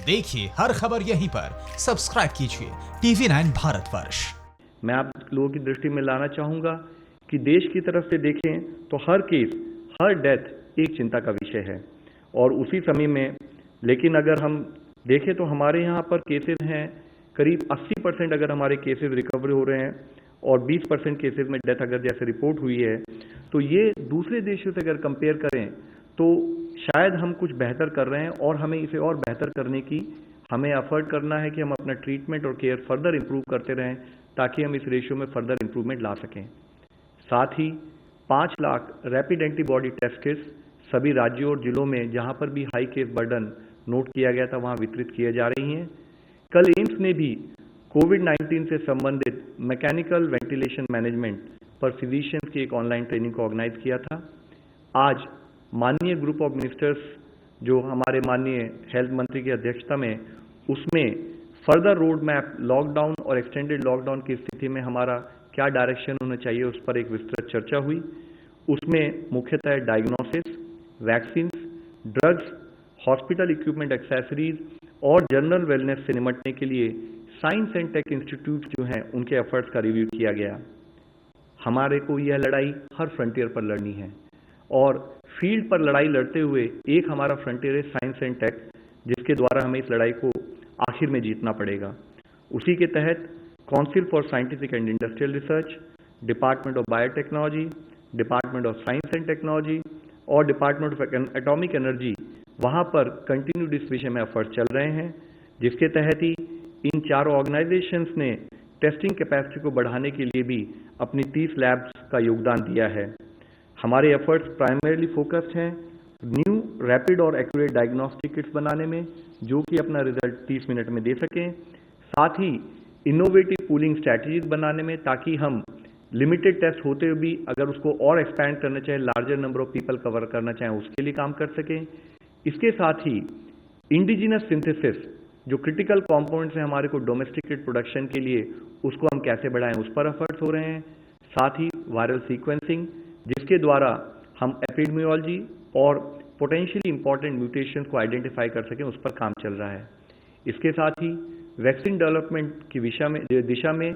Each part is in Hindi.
देखिए हर खबर यहीं पर, सब्सक्राइब कीजिए TV9 भारतवर्ष। मैं आप लोगों की दृष्टि में लाना चाहूँगा कि देश की तरफ से देखें तो हर केस, हर डेथ एक चिंता का विषय है। और उसी समय में लेकिन अगर हम देखें तो हमारे यहाँ पर केसेस हैं करीब 80% अगर हमारे केसेस रिकवर हो रहे हैं और 20% केसेस में डेथ अगर जैसे रिपोर्ट हुई है, तो ये दूसरे देशों से अगर कंपेयर करें तो शायद हम कुछ बेहतर कर रहे हैं और हमें इसे और बेहतर करने की हमें एफर्ट करना है कि हम अपना ट्रीटमेंट और केयर फर्दर इंप्रूव करते रहें ताकि हम इस रेशियो में फर्दर इंप्रूवमेंट ला सकें। साथ ही 5 lakh rapid antibody test kits सभी राज्यों और जिलों में जहां पर भी हाई केस बर्डन नोट किया गया था वहां वितरित किए जा रही हैं। कल एम्स ने भी कोविड-19 से संबंधित मैकेनिकल वेंटिलेशन मैनेजमेंट पर फिजिशियंस की एक ऑनलाइन ट्रेनिंग को ऑर्गेनाइज किया था। आज माननीय ग्रुप ऑफ मिनिस्टर्स जो हमारे माननीय हेल्थ मंत्री की अध्यक्षता में, उसमें फर्दर रोड मैप लॉकडाउन और एक्सटेंडेड लॉकडाउन की स्थिति में हमारा क्या डायरेक्शन होना चाहिए उस पर एक विस्तृत चर्चा हुई। उसमें मुख्यतः diagnosis, vaccine, drugs, hospital equipment accessories और जनरल वेलनेस से निपटने के लिए साइंस एंड टेक इंस्टीट्यूट जो हैं उनके एफर्ट्स का रिव्यू किया गया। हमारे को यह लड़ाई हर फ्रंटियर पर लड़नी है और फील्ड पर लड़ाई लड़ते हुए एक हमारा फ्रंटियर है साइंस एंड टेक, जिसके द्वारा हमें इस लड़ाई को आखिर में जीतना पड़ेगा। उसी के तहत council for scientific and industrial research, department of biotechnology, department of science and technology और डिपार्टमेंट ऑफ एटॉमिक एनर्जी, वहां पर कंटिन्यूड इस विषय में एफर्ट चल रहे हैं, जिसके तहत ही इन चारों ऑर्गेनाइजेशंस ने टेस्टिंग कैपेसिटी को बढ़ाने के लिए भी अपनी 30 लैब्स का योगदान दिया है। हमारे एफर्ट्स प्राइमरीली फोकस्ड हैं न्यू रैपिड और एक्यूरेट डायग्नोस्टिक किट्स बनाने में, जो कि अपना रिजल्ट 30 मिनट में दे सकें। साथ ही इनोवेटिव पूलिंग स्ट्रैटेजीज बनाने में, ताकि हम लिमिटेड टेस्ट होते हुए भी अगर उसको और एक्सपैंड करना चाहें, larger number of people cover करना चाहें, उसके लिए काम कर सकें। इसके साथ ही इंडिजिनस सिंथेसिस जो क्रिटिकल कंपोनेंट्स हैं हमारे को डोमेस्टिकेट प्रोडक्शन के लिए, उसको हम कैसे बढ़ाएं, उस पर एफर्ट्स हो रहे हैं। साथ ही वायरल सीक्वेंसिंग, जिसके द्वारा हम एपिडेमियोलॉजी और पोटेंशियली इंपॉर्टेंट म्यूटेशन को आइडेंटिफाई कर सकें, उस पर काम चल रहा है। इसके साथ ही वैक्सीन डेवलपमेंट की दिशा में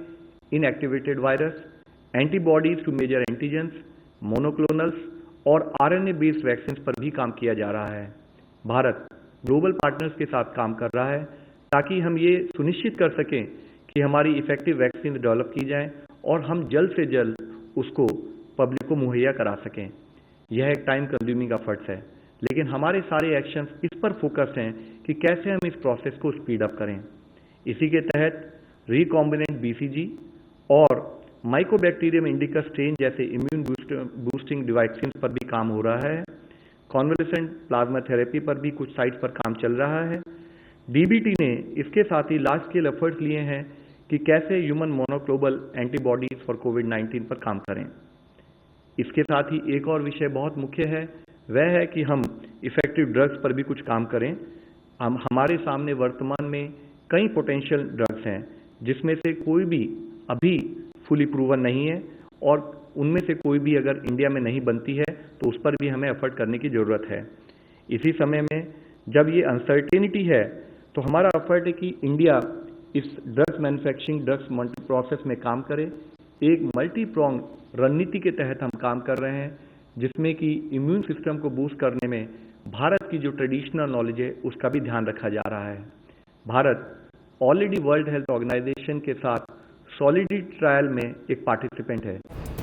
inactivated virus, antibodies to major antigens, monoclonals और आरएनए बेस्ड वैक्सीन पर भी काम किया जा रहा है। भारत ग्लोबल पार्टनर्स के साथ काम कर रहा है ताकि हम ये सुनिश्चित कर सकें कि हमारी इफेक्टिव वैक्सीन डेवलप की जाए और हम जल्द से जल्द उसको पब्लिक को मुहैया करा सकें। यह एक टाइम कंज्यूमिंग एफर्ट्स है, लेकिन हमारे सारे एक्शंस इस पर फोकस्ड हैं कि कैसे हम इस प्रोसेस को स्पीड अप करें। इसी के तहत रिकॉम्बिनेंट BCG और माइकोबैक्टीरियम इंडिकस स्ट्रेन जैसे इम्यून बूस्टिंग वैक्सीन पर भी काम हो रहा है। कॉन्वलेसेंट प्लाज्मा थेरेपी पर भी कुछ साइट्स पर काम चल रहा है। DBT ने इसके साथ ही लार्ज स्केल एफर्ट्स लिए हैं कि कैसे ह्यूमन मोनोक्लोनल एंटीबॉडीज फॉर कोविड-19 पर काम करें। इसके साथ ही एक और विषय बहुत मुख्य है, वह है कि हम इफेक्टिव ड्रग्स पर भी कुछ काम करें। हमारे सामने वर्तमान में कई पोटेंशियल ड्रग्स हैं, जिसमें से कोई भी अभी फुली प्रूवन नहीं है और उनमें से कोई भी अगर इंडिया में नहीं बनती है तो उस पर भी हमें एफर्ट करने की जरूरत है। इसी समय में जब ये अनसर्टेनिटी है तो हमारा एफर्ट है कि इंडिया इस drugs manufacturing, drugs multi process में काम करे। एक मल्टी प्रोंग रणनीति के तहत हम काम कर रहे हैं, जिसमें कि इम्यून सिस्टम को बूस्ट करने में भारत की जो ट्रेडिशनल नॉलेज है उसका भी ध्यान रखा जा रहा है। Bharat already world health organisation के साथ सॉलिडिटी ट्रायल में एक पार्टिसिपेंट है।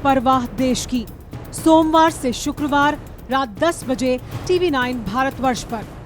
परवाह देश की, सोमवार से शुक्रवार रात 10 बजे TV9 भारतवर्ष पर।